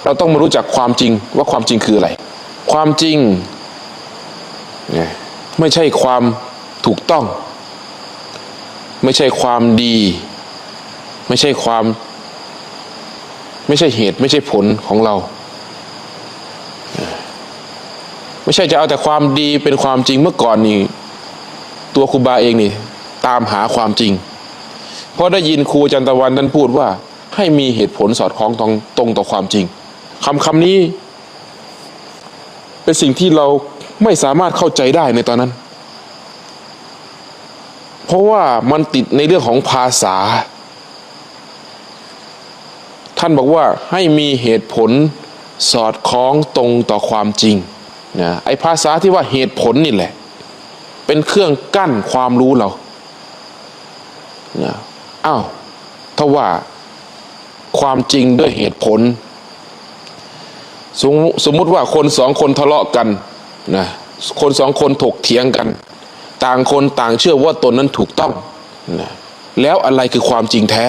เราต้องมารู้จักความจริงว่าความจริงคืออะไรความจริงไม่ใช่ความถูกต้องไม่ใช่ความดีไม่ใช่เหตุไม่ใช่ผลของเราไม่ใช่จะเอาแต่ความดีเป็นความจริงเมื่อก่อนนี่ตัวครูบาเองนี่ตามหาความจริงเพราะได้ยินครูจันตะวันท่านพูดว่าให้มีเหตุผลสอดคล้องตรงต่อความจริงคำนี้เป็นสิ่งที่เราไม่สามารถเข้าใจได้ในตอนนั้นเพราะว่ามันติดในเรื่องของภาษาท่านบอกว่าให้มีเหตุผลสอดคล้องตรงต่อความจริงนะไอ้ภาษาที่ว่าเหตุผลนี่แหละเป็นเครื่องกั้นความรู้เรานะถ้าว่าความจริงด้วยเหตุผลสมมุติว่าคนสองคนทะเลาะกันนะคนสองคนถกเถียงกันต่างคนต่างเชื่อว่าตนนั้นถูกต้องนะแล้วอะไรคือความจริงแท้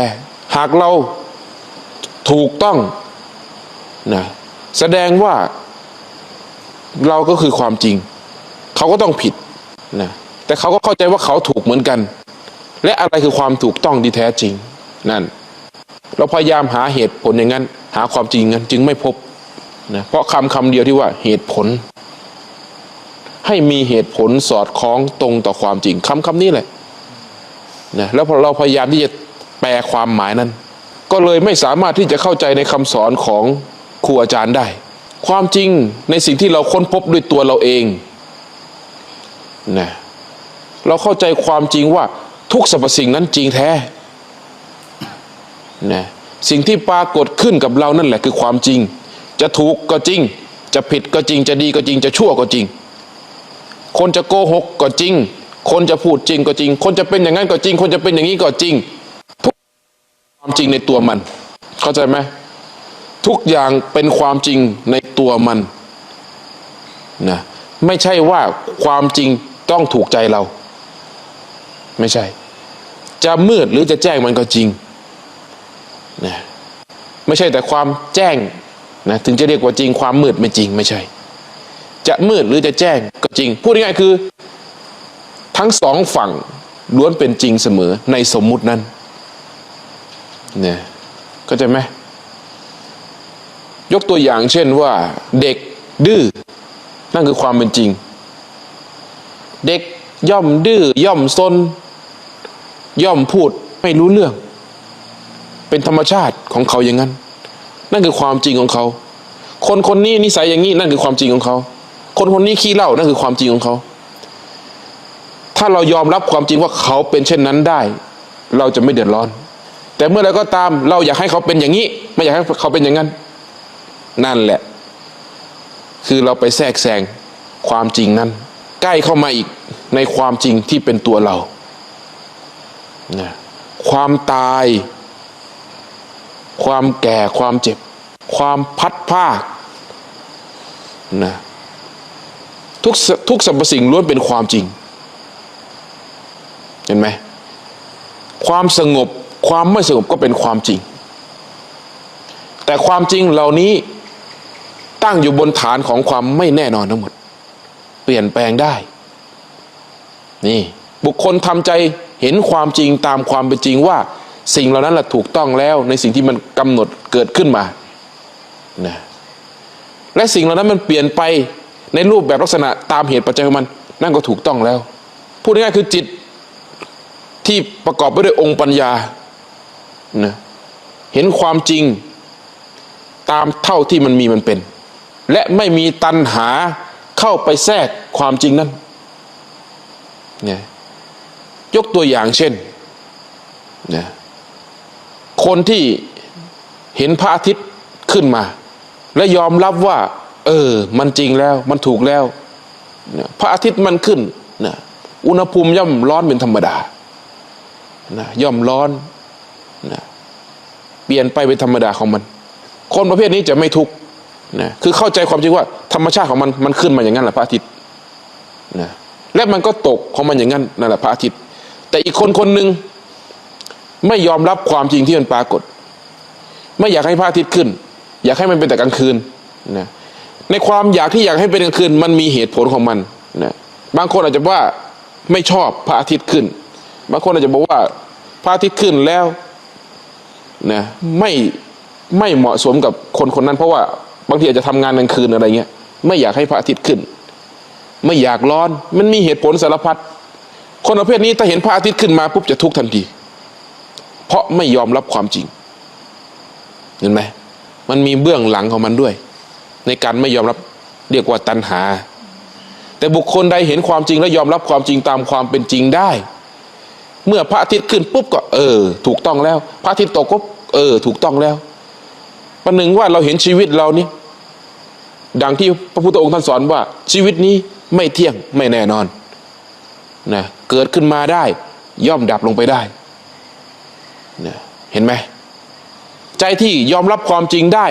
หากเราถูกต้องนะแสดงว่าเราก็คือความจริงเขาก็ต้องผิดนะแต่เขาก็เข้าใจว่าเขาถูกเหมือนกันและอะไรคือความถูกต้องที่แท้จริงนั่นเราพยายามหาเหตุผลอย่างนั้นหาความจริงงั้นจึงไม่พบนะเพราะคำเดียวที่ว่าเหตุผลให้มีเหตุผลสอดคล้องตรงต่อความจริงคำนี้แหละนะแล้วพอเราพยายามที่จะแปลความหมายนั้นก็เลยไม่สามารถที่จะเข้าใจในคำสอนของครูอาจารย์ได้ความจริงในสิ่งที่เราค้นพบด้วยตัวเราเองนะเราเข้าใจความจริงว่าทุกสรรพสิ่งนั้นจริงแท้นะสิ่งที่ปรากฏขึ้นกับเรานั่นแหละคือความจริงจะถูกก็จริงจะผิดก็จริงจะดีก็จริงจะชั่วก็จริงคนจะโกหกก็จริงคนจะพูดจริงก็จริงคนจะเป็นอย่างนั้นก็จริงคนจะเป็นอย่างนี้ก็จริงทุกความจริงในตัวมันเข้าใจไหมทุกอย่างเป็นความจริงในตัวมันนะไม่ใช่ว่าความจริงต้องถูกใจเราไม่ใช่จะมืดหรือจะแจ้งมันก็จริงนะไม่ใช่แต่ความแจ้งนะถึงจะเรียกว่าจริงความมืดไม่จริงไม่ใช่จะมืดหรือจะแจ้งก็จริงพูดง่ายๆคือทั้งสองฝั่งล้วนเป็นจริงเสมอในสมมุตินั้นเนี่ยเข้าใจไหมยกตัวอย่างเช่นว่าเด็กดื้อนั่นคือความเป็นจริงเด็กย่อมดื้อย่อมซนย่อมพูดไม่รู้เรื่องเป็นธรรมชาติของเขาอย่างนั้นนั่นคือความจริงของเขาคนนี้นิสัยอย่างนี้นั่นคือความจริงของเขาคนนี้ขี้เหล้านั่นคือความจริงของเขาถ้าเรายอมรับความจริงว่าเขาเป็นเช่นนั้นได้เราจะไม่เดือดร้อนแต่เมื่อไรก็ตามเราอยากให้เขาเป็นอย่างนี้ไม่อยากให้เขาเป็นอย่างนั้นนั่นแหละคือเราไปแทรกแซงความจริงนั้นใกล้เข้ามาอีกในความจริงที่เป็นตัวเรานะความตายความแก่ความเจ็บความพัดพรากนะทุกสรรพสิ่งล้วนเป็นความจริงเห็นไหมความสงบความไม่สงบก็เป็นความจริงแต่ความจริงเหล่านี้ตั้งอยู่บนฐานของความไม่แน่นอนทั้งหมดเปลี่ยนแปลงได้นี่บุคคลทำใจเห็นความจริงตามความเป็นจริงว่าสิ่งเหล่านั้นแหละถูกต้องแล้วในสิ่งที่มันกำหนดเกิดขึ้นมานะและสิ่งเหล่านั้นมันเปลี่ยนไปในรูปแบบลักษณะตามเหตุปัจจัยของมันนั่นก็ถูกต้องแล้วพูดง่ายๆคือจิตที่ประกอบไปด้วยองค์ปัญญานะเห็นความจริงตามเท่าที่มันมีมันเป็นและไม่มีตัณหาเข้าไปแทรกความจริงนั้นเนี่ยยกตัวอย่างเช่นเนี่ยคนที่เห็นพระอาทิตย์ขึ้นมาและยอมรับว่ามันจริงแล้วมันถูกแล้วเนี่ยพระอาทิตย์มันขึ้นนะอุณหภูมิย่อมร้อนเป็นธรรมดานะย่อมร้อนนะเปลี่ยนไปเป็นธรรมดาของมันคนประเภทนี้จะไม่ทุกข์นะคือเข้าใจความจริงว่าธรรมชาติของมันขึ้นมาอย่างนั้นแหละพระอาทิตย์นะและมันก็ตกของมันอย่างนั้นนั่นแหละพระอาทิตย์แต่อีกคนหนึ่งไม่ยอมรับความจริงที่มันปรากฏไม่อยากให้พระอาทิตย์ขึ้น อยากให้มันเป็นแต่กลางคืนนะในความอยากที่อยากให้เป็นกลางคืนมันมีเหตุผลของมันนะบางคนอาจจะว่าไม่ชอบพระอาทิตย์ขึ้นบางคนอาจจะบอกว่าพระอาทิตย์ขึ้นแล้วนะไม่เหมาะสมกับคนคนนั้นเพราะว่าบางทีอาจจะทำงานกลางคืนอะไรเงี้ยไม่อยากให้พระอาทิตย์ขึ้นไม่อยากร้อนมันมีเหตุผลสารพัดคนประเภทนี้ถ้าเห็นพระอาทิตย์ขึ้นมาปุ๊บจะทุกข์ทันทีเพราะไม่ยอมรับความจริงเห็นไหมมันมีเบื้องหลังของมันด้วยในการไม่ยอมรับเรียกว่าตัณหาแต่บุคคลใดเห็นความจริงและยอมรับความจริงตามความเป็นจริงได้เมื่อพระอาทิตย์ขึ้นปุ๊บก็ถูกต้องแล้วพระอาทิตย์ตกก็ถูกต้องแล้วประหนึ่งว่าเราเห็นชีวิตเรานี่ดังที่พระพุทธองค์ท่านสอนว่าชีวิตนี้ไม่เที่ยงไม่แน่นอนนะเกิดขึ้นมาได้ย่อมดับลงไปได้นะเห็นไหมใจที่ยอมรับความจริงได้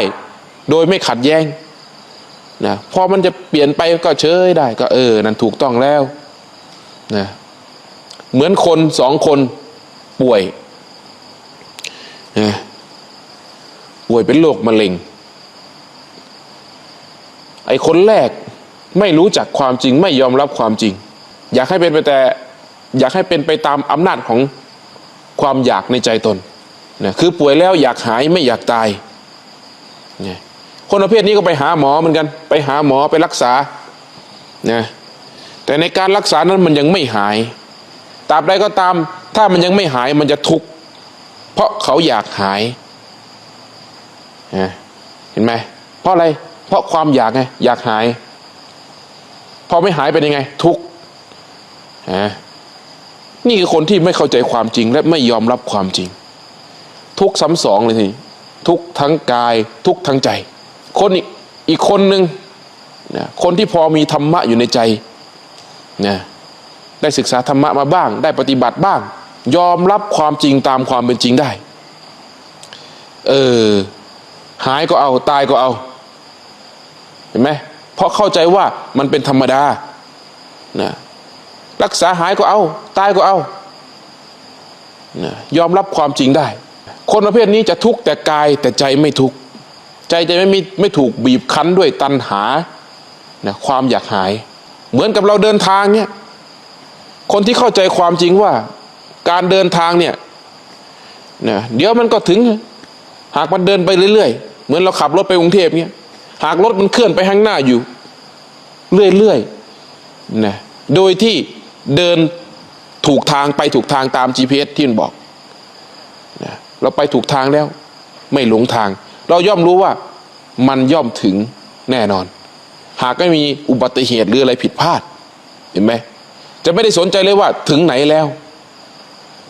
โดยไม่ขัดแย้งนะพอมันจะเปลี่ยนไปก็เฉยได้ก็นั่นถูกต้องแล้วนะเหมือนคนสองคนป่วยนะป่วยเป็นโรคมะเร็งไอ้คนแรกไม่รู้จักความจริงไม่ยอมรับความจริงอยากให้เป็นไปตามอำนาจของความอยากในใจตนนะคือป่วยแล้วอยากหายไม่อยากตายนะคนประเภทนี้ก็ไปหาหมอเหมือนกันไปหาหมอไปรักษานะแต่ในการรักษานั้นมันยังไม่หายตราบใดก็ตามถ้ามันยังไม่หายมันจะทุกข์เพราะเขาอยากหายเห็นไหมเพราะอะไรเพราะความอยากไงอยากหายพอไม่หายเป็นยังไงทุกข์นี่คือคนที่ไม่เข้าใจความจริงและไม่ยอมรับความจริงทุกข์ซ้ำสองเลยทีทุกข์ทั้งกายทุกข์ทั้งใจคนอีกคนหนึ่งนะคนที่พอมีธรรมะอยู่ในใจนะได้ศึกษาธรรมะมาบ้างได้ปฏิบัติบ้างยอมรับความจริงตามความเป็นจริงได้หายก็เอาตายก็เอาเห็นไหมเพราะเข้าใจว่ามันเป็นธรรมดานะรักษาหายก็เอาตายก็เอานะยอมรับความจริงได้คนประเภทนี้จะทุกข์แต่กายแต่ใจไม่ทุกข์ใจจะไม่ถูกบีบคั้นด้วยตัณหานะความอยากหายเหมือนกับเราเดินทางเนี่ยคนที่เข้าใจความจริงว่าการเดินทางเนี่ยนะเดี๋ยวมันก็ถึงหากมันเดินไปเรื่อยๆเหมือนเราขับรถไปกรุงเทพเนี่ยหากรถมันเคลื่อนไปข้างหน้าอยู่เรื่อยๆนะโดยที่เดินถูกทางไปถูกทางตาม GPS ที่มันบอกนะเราไปถูกทางแล้วไม่หลงทางเราย่อมรู้ว่ามันย่อมถึงแน่นอนหากไม่มีอุบัติเหตุหรืออะไรผิดพลาดเห็นไหมจะไม่ได้สนใจเลยว่าถึงไหนแล้ว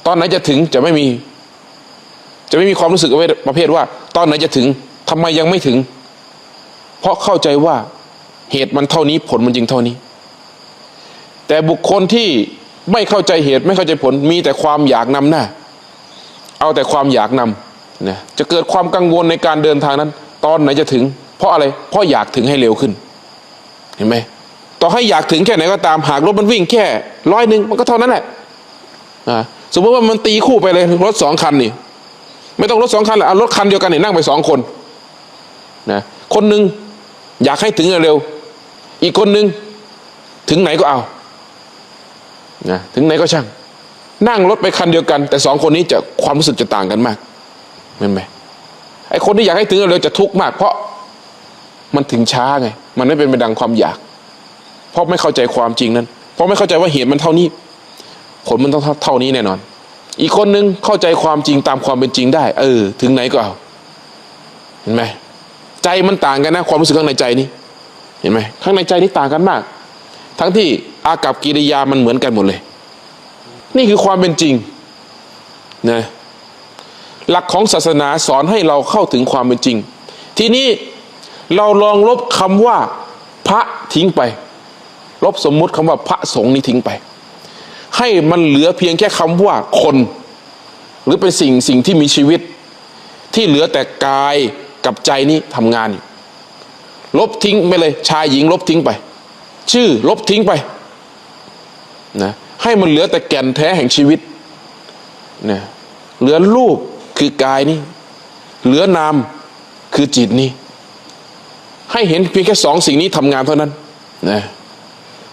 ตอนไหนจะถึงจะไม่มีความรู้สึกประเภทว่าตอนไหนจะถึงทำไมยังไม่ถึงเพราะเข้าใจว่าเหตุมันเท่านี้ผลมันจริงเท่านี้แต่บุคคลที่ไม่เข้าใจเหตุไม่เข้าใจผลมีแต่ความอยากนำหน้าเอาแต่ความอยากนำนะจะเกิดความกังวลในการเดินทางนั้นตอนไหนจะถึงเพราะอะไรเพราะอยากถึงให้เร็วขึ้นเห็นไหมต่อให้อยากถึงแค่ไหนก็ตามหากรถมันวิ่งแค่100มันก็เท่านั้นแหละสมมติว่ามันตีคู่ไปเลยรถ2 คันนี่ไม่ต้องรถ2 คันแหละเอารถคันเดียวกันนี่นั่งไป2 คนนะคนหนึ่งอยากให้ถึงเร็วอีกคนหนึ่งถึงไหนก็เอานะถึงไหนก็ช่างนั่งรถไปคันเดียวกันแต่2 คนนี้จะความรู้สึกจะต่างกันมากเห็นไหมไอ้คนที่อยากให้ถึงเร็วจะทุกข์มากเพราะมันถึงช้าไงมันไม่เป็นไปดังความอยากเพราะไม่เข้าใจความจริงนั้นเพราะไม่เข้าใจว่าเหตุมันเท่านี้ผลมันต้องเท่านี้แน่นอนอีกคนนึงเข้าใจความจริงตามความเป็นจริงได้ถึงไหนก็เอาเห็นไหมใจมันต่างกันนะความรู้สึกข้างในใจนี่เห็นไหมข้างในใจนี่ต่างกันมากทั้งที่อากัปกิริยามันเหมือนกันหมดเลยนี่คือความเป็นจริงนะหลักของศาสนาสอนให้เราเข้าถึงความเป็นจริงทีนี้เราลองลบคำว่าพระทิ้งไปลบสมมุติคำว่าพระสงฆ์นี่ทิ้งไปให้มันเหลือเพียงแค่คำว่าคนหรือเป็นสิ่งที่มีชีวิตที่เหลือแต่กายกับใจนี้ทำงานลบทิ้งไปเลยชายหญิงลบทิ้งไปชื่อลบทิ้งไปนะให้มันเหลือแต่แก่นแท้แห่งชีวิตนะเหลือรูปคือกายนี่เหลือนามคือจิตนี่ ให้เห็นเพียงแค่สองสิ่งนี้ทำงานเท่านั้นนะ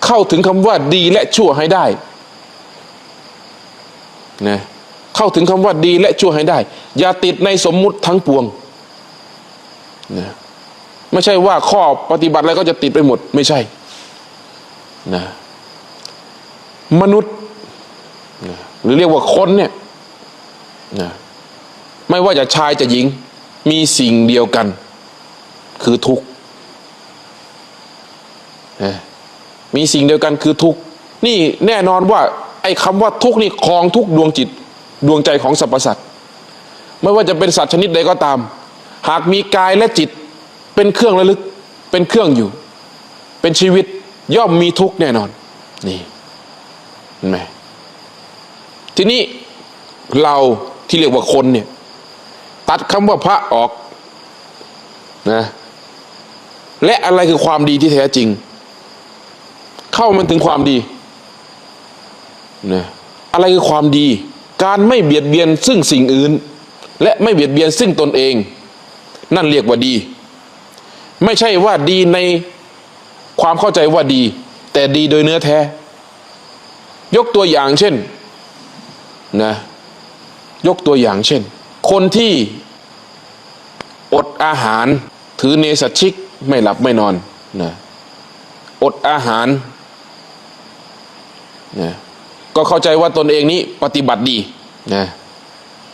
เข้าถึงคำว่าดีและชั่วให้ได้นะเข้าถึงคำว่าดีและชั่วให้ได้อย่าติดในสมมุติทั้งปวงนะไม่ใช่ว่าข้อปฏิบัติอะไรก็จะติดไปหมดไม่ใช่นะมนุษย์นะหรือเรียกว่าคนเนี่ยนะไม่ว่าจะชายจะหญิงมีสิ่งเดียวกันคือทุกข์นะมีสิ่งเดียวกันคือทุกข์นี่แน่นอนว่าไอ้คำว่าทุกข์นี่ครองทุกดวงจิตดวงใจของสรรพสัตว์ไม่ว่าจะเป็นสัตว์ชนิดใดก็ตามหากมีกายและจิตเป็นเครื่องระลึกเป็นเครื่องอยู่เป็นชีวิตย่อมมีทุกข์แน่นอนนี่เห็นไหมทีนี้เราที่เรียกว่าคนเนี่ยตัดคำว่าพระออกนะและอะไรคือความดีที่แท้จริงเข้ามันถึงความดีนะอะไรคือความดีการไม่เบียดเบียนซึ่งสิ่งอื่นและไม่เบียดเบียนซึ่งตนเองนั่นเรียกว่าดีไม่ใช่ว่าดีในความเข้าใจว่าดีแต่ดีโดยเนื้อแท้ยกตัวอย่างเช่นนะยกตัวอย่างเช่นคนที่อดอาหารถือเนสัชชิกไม่หลับไม่นอนนะอดอาหารนะก็เข้าใจว่าตนเองนี้ปฏิบัติดีนะ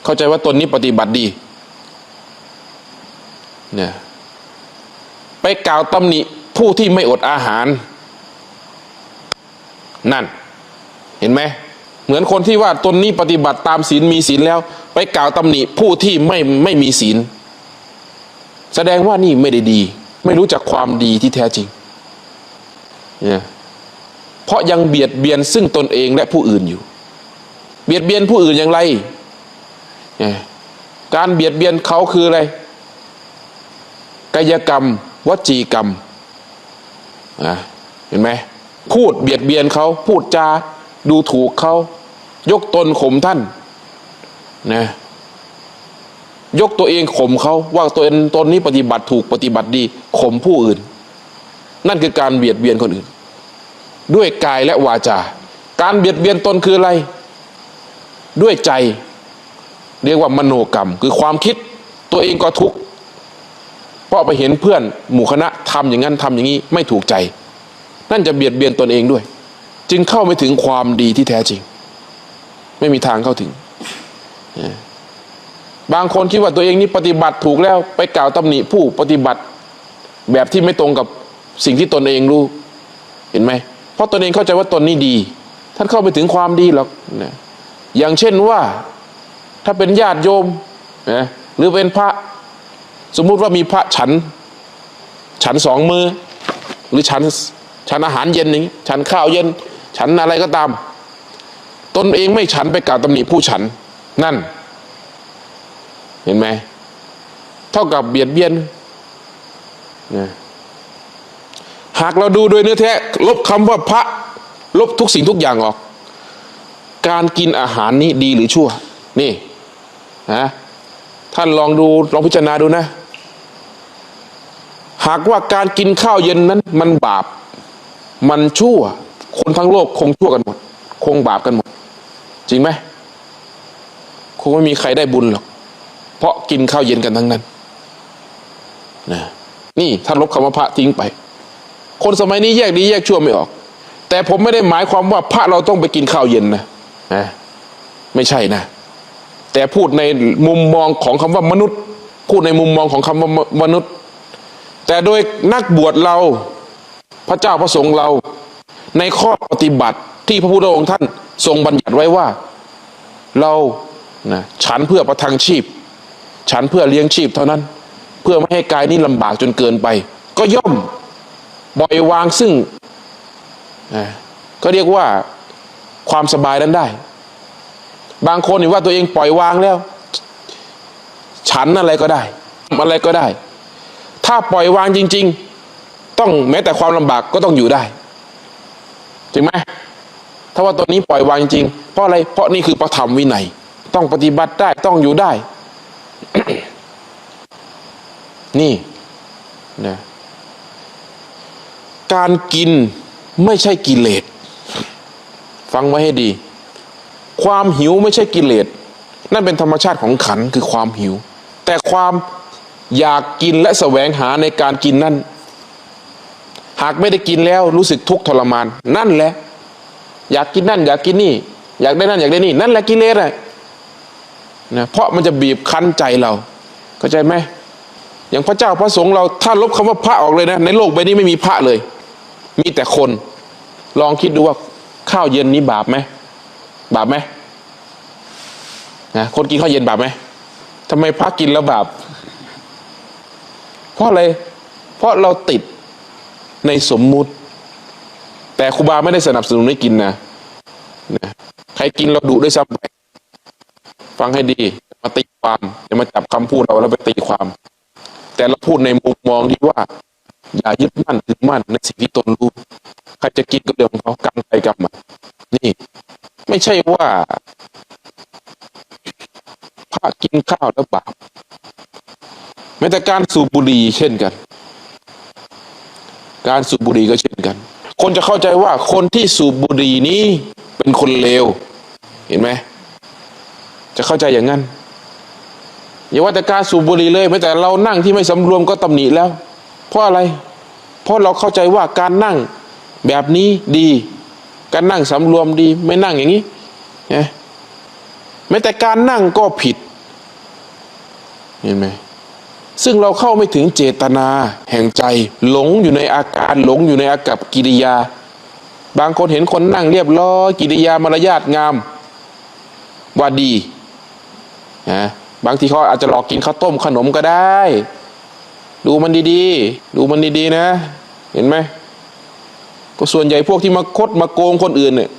เข้าใจว่าตนนี้ปฏิบัติดีนะไปกล่าวตำหนิผู้ที่ไม่อดอาหารนั่นเห็นไหมเหมือนคนที่ว่าตนนี้ปฏิบัติตามศีลมีศีลแล้วไปกล่าวตำหนิผู้ที่ไม่มีศีลแสดงว่านี่ไม่ได้ดีไม่รู้จักความดีที่แท้จริงเนี่ยเพราะยังเบียดเบียนซึ่งตนเองและผู้อื่นอยู่เบียดเบียนผู้อื่นอย่างไรการเบียดเบียนเขาคืออะไรกายกรรมวจีกรรมเห็นไหมพูดเบียดเบียนเขาพูดจาดูถูกเขายกตนข่มท่านนะยกตัวเองข่มเขาว่าตนนี้ปฏิบัติถูกปฏิบัติดีข่มผู้อื่นนั่นคือการเบียดเบียนคนอื่นด้วยกายและวาจาการเบียดเบียนตนคืออะไรด้วยใจเรียกว่ามโนกรรมคือความคิดตัวเองก็ทุกข์เพราะไปเห็นเพื่อนหมู่คณะทำอย่างนั้นทำอย่างนี้ไม่ถูกใจนั่นจะเบียดเบียนตนเองด้วยจึงเข้าไม่ถึงความดีที่แท้จริงไม่มีทางเข้าถึงบางคนคิดว่าตัวเองนี่ปฏิบัติถูกแล้วไปกล่าวตำหนิผู้ปฏิบัติแบบที่ไม่ตรงกับสิ่งที่ตนเองรู้เห็นไหมเพราะตนเองเข้าใจว่าตนนี้ดีท่านเข้าไปถึงความดีหรอกนะอย่างเช่นว่าถ้าเป็นญาติโยมนะหรือเป็นพระสมมุติว่ามีพระฉันสองมือหรือฉันอาหารเย็นนี้ฉันข้าวเย็นฉันอะไรก็ตามตนเองไม่ฉันไปกล่าวตำหนิผู้ฉันนั่นเห็นไหมเท่ากับเบียดเบียนนะหากเราดูโดยเนื้อแท้ลบคำว่าพระลบทุกสิ่งทุกอย่างออกการกินอาหารนี้ดีหรือชั่วนี่นะท่านลองพิจารณาดูนะหากว่าการกินข้าวเย็นนั้นมันบาปมันชั่วคนทั้งโลกคงชั่วกันหมดคงบาปกันหมดจริงไหมคงไม่มีใครได้บุญหรอกเพราะกินข้าวเย็นกันทั้งนั้นนะนี่ถ้าลบคำว่าพระทิ้งไปคนสมัยนี้แยกดีแยกชั่วไม่ออกแต่ผมไม่ได้หมายความว่าพระเราต้องไปกินข้าวเย็นนะไม่ใช่นะแต่พูดในมุมมองของคำว่ามนุษย์พูดในมุมมองของคำว่ามนุษย์แต่โดยนักบวชเราพระเจ้าพระสงฆ์เราในข้อปฏิบัติที่พระพุทธองค์ท่านทรงบัญญัติไว้ว่าเรานะฉันเพื่อประทังชีพฉันเพื่อเลี้ยงชีพเท่านั้นเพื่อไม่ให้กายนี้ลำบากจนเกินไปก็ย่อมปล่อยวางซึ่งก็เรียกว่าความสบายนั้นได้บางคนเห็นว่าตัวเองปล่อยวางแล้วฉันอะไรก็ได้อะไรก็ได้ถ้าปล่อยวางจริงๆต้องแม้แต่ความลำบากก็ต้องอยู่ได้จริงไหมถ้าว่าตัวนี้ปล่อยวางจริงเพราะอะไรเพราะนี่คือพระธรรมวินัยต้องปฏิบัติได้ต้องอยู่ได้ นี่นะ การกินไม่ใช่กิเลสฟังไว้ให้ดีความหิวไม่ใช่กิเลสนั่นเป็นธรรมชาติของขันธ์คือความหิวแต่ความอยากกินและแสวงหาในการกินนั่นหากไม่ได้กินแล้วรู้สึกทุกข์ทรมานนั่นแหละอยากกินนั่นอยากกินนี่อยากได้นั่นอยากได้นี่นั่นแหละกิเลสนะเพราะมันจะบีบคั้นใจเราเข้าใจไหมอย่างพระเจ้าพระสงฆ์เราถ้าลบคำว่าพระออกเลยนะในโลกใบนี้ไม่มีพระเลยมีแต่คนลองคิดดูว่าข้าวเย็นนี้บาปไหมบาปไหมนะคนกินข้าวเย็นบาปไหมทำไมพระกินแล้วบาปเพราะอะไรเพราะเราติดในสมมุติแต่ครูบาไม่ได้สนับสนุนให้กินนะใครกินเราดุด้วยซ้ำไปฟังให้ดีมาตีความอย่ามาจับคำพูดเราแล้วไปตีความแต่เราพูดในมุมมองที่ว่าอย่ายึดมั่นถือมั่นในสิ่งที่ตนรู้ใครจะกินก็เรื่องของเขากรรมใครกรรมมันนี่ไม่ใช่ว่าพระกินข้าวแล้วบาปแม้แต่การสูบบุหรี่เช่นกันการสูบบุหรี่ก็เช่นกันคนจะเข้าใจว่าคนที่สูบบุหรี่นี้เป็นคนเลวเห็นไหมจะเข้าใจอย่างนั้นอย่าว่าแต่การสูบบุหรี่เลยแม้แต่เรานั่งที่ไม่สำรวมก็ตำหนิแล้วเพราะอะไรเพราะเราเข้าใจว่าการนั่งแบบนี้ดีการนั่งสำรวมดีไม่นั่งอย่างนี้นะแม้แต่การนั่งก็ผิดเห็นไหมซึ่งเราเข้าไม่ถึงเจตนาแห่งใจหลงอยู่ในอาการหลงอยู่ในอากัปกิริยาบางคนเห็นคนนั่งเรียบร้อยกิริยามารยาทงามว่าดีนะบางทีเขาอาจจะหลอกกินข้าวต้มขนมก็ได้ดูมันดีๆดูมันดีๆนะเห็นไหมก็ส่วนใหญ่พวกที่มาคดมาโกงคนอื่นเนี่ย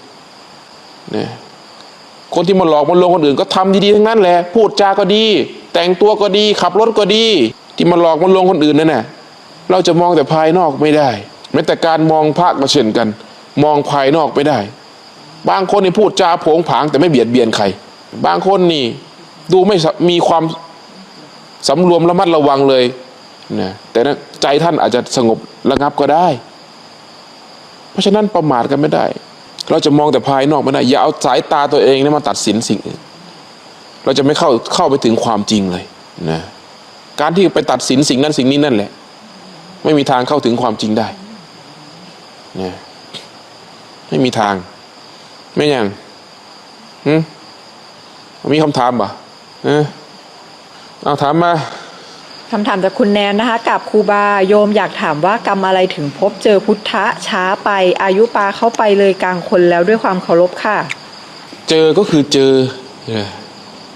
คนที่มาหลอกมาลวงคนอื่นก็ทำดีๆทั้งนั้นแหละพูดจาก็ดีแต่งตัวก็ดีขับรถก็ดีที่มาหลอกมาลวงคนอื่นนั่นน่ะเราจะมองแต่ภายนอกไม่ได้แม้แต่การมองพระก็เช่นกันมองภายนอกไม่ได้บางคนนี่พูดจาโผงผางแต่ไม่เบียดเบียนใครบางคนนี่ดูไม่มีความสำรวมระมัดระวังเลยนะแต่ใจท่านอาจจะสงบระงับก็ได้เพราะฉะนั้นประมาทกันไม่ได้เราจะมองแต่ภายนอกไม่ได้อย่าเอาสายตาตัวเองนี่มาตัดสินสิ่งอื่นเราจะไม่เข้าไปถึงความจริงเลยนะการที่ไปตัดสินสิ่งนั้นสิ่งนี้นั่นแหละไม่มีทางเข้าถึงความจริงได้นะไม่มีทางไม่ยังมีคำถามป่ะเอาถามมาคำถามจากคุณแนนนะคะกับครูบาโยมอยากถามว่ากรรมอะไรถึงพบเจอพุทธะช้าไปอายุปาเข้าไปเลยกลางคนแล้วด้วยความเคารพค่ะเจอก็คือเจอ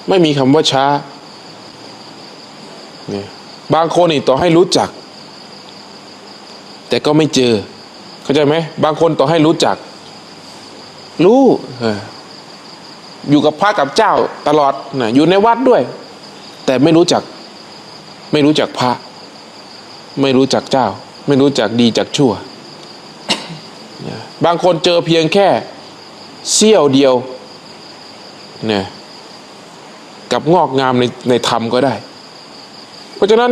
ไม่มีคำว่าช้าบางคนนี่ต่อให้รู้จักแต่ก็ไม่เจอเข้าใจไหมบางคนต่อให้รู้จักรู้อยู่กับพระกับเจ้าตลอดนะอยู่ในวัดด้วยแต่ไม่รู้จักพระไม่รู้จักเจ้าไม่รู้จักดีจักชั่วบางคนเจอเพียงแค่เสี้ยวเดียวเนี่ยกับงอกงามในธรรมก็ได้เพราะฉะนั้น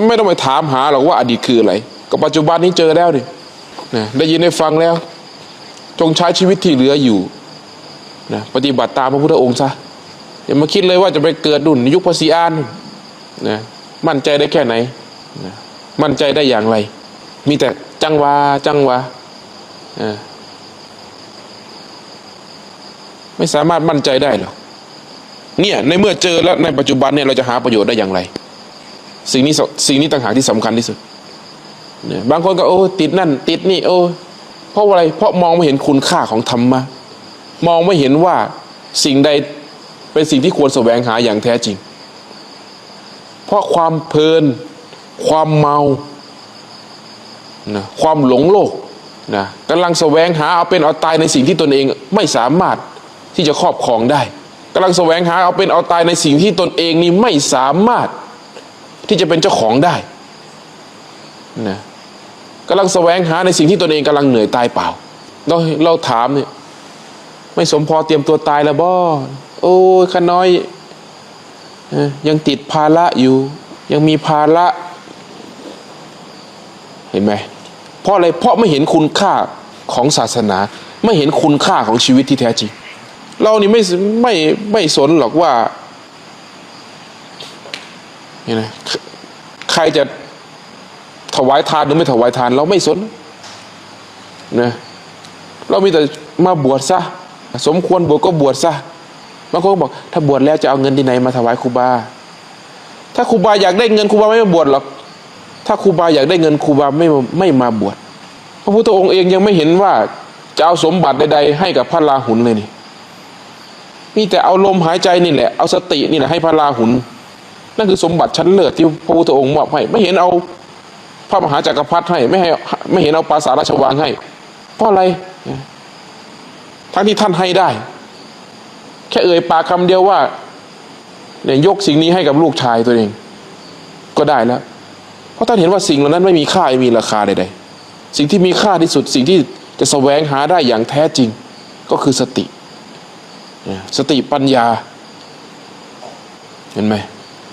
ไม่ต้องไปถามหาหรอกว่าอดีตคืออะไรก็ปัจจุบันนี้เจอแล้วนี่นะได้ยินได้ฟังแล้วจงใช้ชีวิตที่เหลืออยู่นะปฏิบัติตามพระพุทธองค์ซะอย่ามาคิดเลยว่าจะไปเกิดดุนยุคพระศรีอานนะมั่นใจได้แค่ไหนนะมั่นใจได้อย่างไรมีแต่จังหวะไม่สามารถมั่นใจได้หรอกเนี่ยในเมื่อเจอแล้วในปัจจุบันเนี่ยเราจะหาประโยชน์ได้อย่างไรสิ่งนี้ต่างหากที่สำคัญที่สุดเนี่ยบางคนก็โอ้ติดนั่นติดนี่โอ้เพราะอะไรเพราะมองไม่เห็นคุณค่าของธรรมะมองไม่เห็นว่าสิ่งใดเป็นสิ่งที่ควรแสวงหาอย่างแท้จริงเพราะความเพลินความเมานะความหลงโลกนะกำลังแสวงหาเอาเป็นเอาตายในสิ่งที่ตนเองไม่สามารถที่จะครอบครองได้กำลังแสวงหาเอาเป็นเอาตายในสิ่งที่ตนเองนี่ไม่สามารถที่จะเป็นเจ้าของได้นะกำลังแสวงหาในสิ่งที่ตนเองกำลังเหนื่อยตายเปล่าเราถามเนี่ยไม่สมพอเตรียมตัวตายแล้วบ่โอ้ยข้าน้อยยังติดภาระอยู่ยังมีภาระเห็นไหม เพราะอะไรเพราะไม่เห็นคุณค่าของศาสนา ไม่เห็นคุณค่าของชีวิตที่แท้จริงเรานี่ไม่สนหรอกว่าเนี่ยนะใครจะถวายทานหรือไม่ถวายทานเราไม่สนนะเรามีแต่มาบวชซะสมควรบวชก็บวชซะบางคนก็บอกถ้าบวชแล้วจะเอาเงินที่ไหนมาถวายครูบาถ้าครูบาอยากได้เงินครูบาไม่มาบวชหรอกถ้าครูบาอยากได้เงินครูบาไม่มาบวชพระพุทธองค์เองยังไม่เห็นว่าจะเอาสมบัติใดๆให้กับพระราหุลเลยนี่มีแต่เอาลมหายใจนี่แหละเอาสตินี่แหละให้พระราหุลนั่นคือสมบัติชั้นเลิศที่พระพุทธองค์มอบให้ไม่เห็นเอาพระมหาจักรพรรดิให้ไม่เห็นเอาปราสาทราชวังให้เพราะอะไรทั้งที่ท่านให้ได้แค่เอ่ยปากคำเดียวว่าเนี่ยยกสิ่งนี้ให้กับลูกชายตัวเองก็ได้แล้วเพราะท่านเห็นว่าสิ่งเหล่านั้นไม่มีค่าไม่มีราคาใดๆสิ่งที่มีค่าที่สุดสิ่งที่จะแสวงหาได้อย่างแท้จริงก็คือสติปัญญาเห็นไหม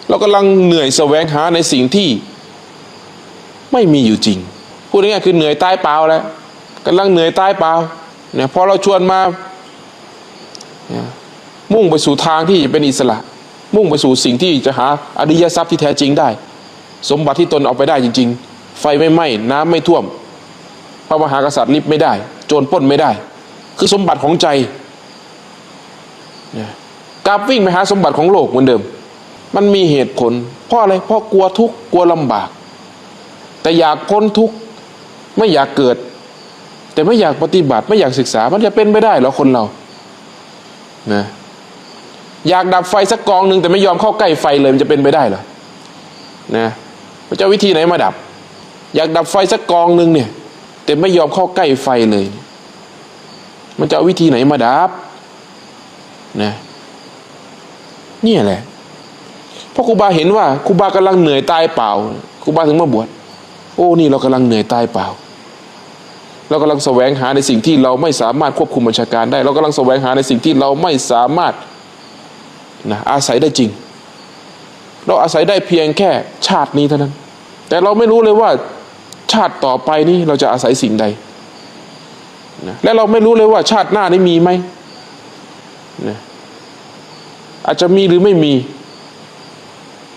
เรากำลังเหนื่อยแสวงหาในสิ่งที่ไม่มีอยู่จริงพูดง่ายๆคือเหนื่อยตายเปล่าแล้วกำลังเหนื่อยตายเปล่าเนี่ยพอเราชวนมามุ่งไปสู่ทางที่จะเป็นอิสระมุ่งไปสู่สิ่งที่จะหาอริยทรัพย์ที่แท้จริงได้สมบัติที่ตนเอาไปได้จริงๆไฟไม่ไหม้น้ำไม่ท่วมพระมหากษัตริย์ลิบไม่ได้โจรปล้นไม่ได้คือสมบัติของใจกลับวิ่งไปหาสมบัติของโลกเหมือนเดิมมันมีเหตุผลเพราะอะไรเพราะกลัวทุกข์กลัวลำบากแต่อยากพ้นทุกข์ไม่อยากเกิดแต่ไม่อยากปฏิบัติไม่อยากศึกษามันจะเป็นไม่ได้หรอคนเรานะอยากดับไฟสักกองหนึ่งแต่ไม่ยอมเข้าใกล้ไฟเลยมันจะเป็นไปได้เหรอนะมันจะวิธีไหนมาดับอยากดับไฟสักกองหนึ่งเนี่ยแต่ไม่ยอมเข้าใกล้ไฟเลยมันจะเอาวิธีไหนมาดับนะนี่แหละเพราะครูบาเห็นว่าครูบากำลังเหนื่อยตายเปล่าครูบาถึงมาบวชโอ้นี่เรากำลังเหนื่อยตายเปล่าเรากำลังแสวงหาในสิ่งที่เราไม่สามารถควบคุมบัญชาการได้เรากำลังแสวงหาในสิ่งที่เราไม่สามารถนะอาศัยได้จริงเราอาศัยได้เพียงแค่ชาตินี้เท่านั้นแต่เราไม่รู้เลยว่าชาติต่อไปนี้เราจะอาศัยสิ่งใดนะและเราไม่รู้เลยว่าชาติหน้านี้มีไหมนะอาจจะมีหรือไม่มี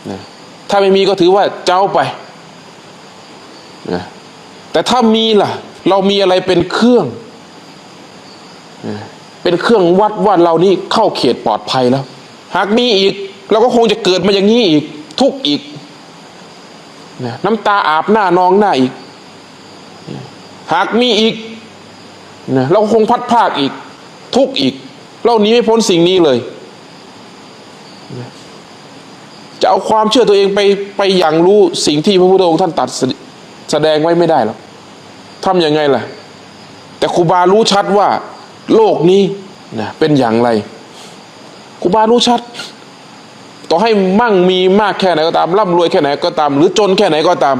นะถ้าไม่มีก็ถือว่าเจ้าไปนะแต่ถ้ามีล่ะเรามีอะไรเป็นเครื่องวัดว่าเรานี่เข้าเขตปลอดภัยแล้วหากมีอีกเราก็คงจะเกิดมาอย่างนี้อีกทุกข์อีกนะน้ำตาอาบหน้านองหน้าอีกหากมีอีกนะเราก็คงพัดภาคอีกทุกข์อีกเราหนีไม่พ้นสิ่งนี้เลยจะเอาความเชื่อตัวเองไปอย่างรู้สิ่งที่พระพุทธองค์ท่านตรัสแสดงไว้ไม่ได้หรอกทำยังไงล่ะแต่ครูบารู้ชัดว่าโลกนี้นะเป็นอย่างไรครูบารู้ชัดต่อให้มั่งมีมากแค่ไหนก็ตามร่ำรวยแค่ไหนก็ตามหรือจนแค่ไหนก็ตาม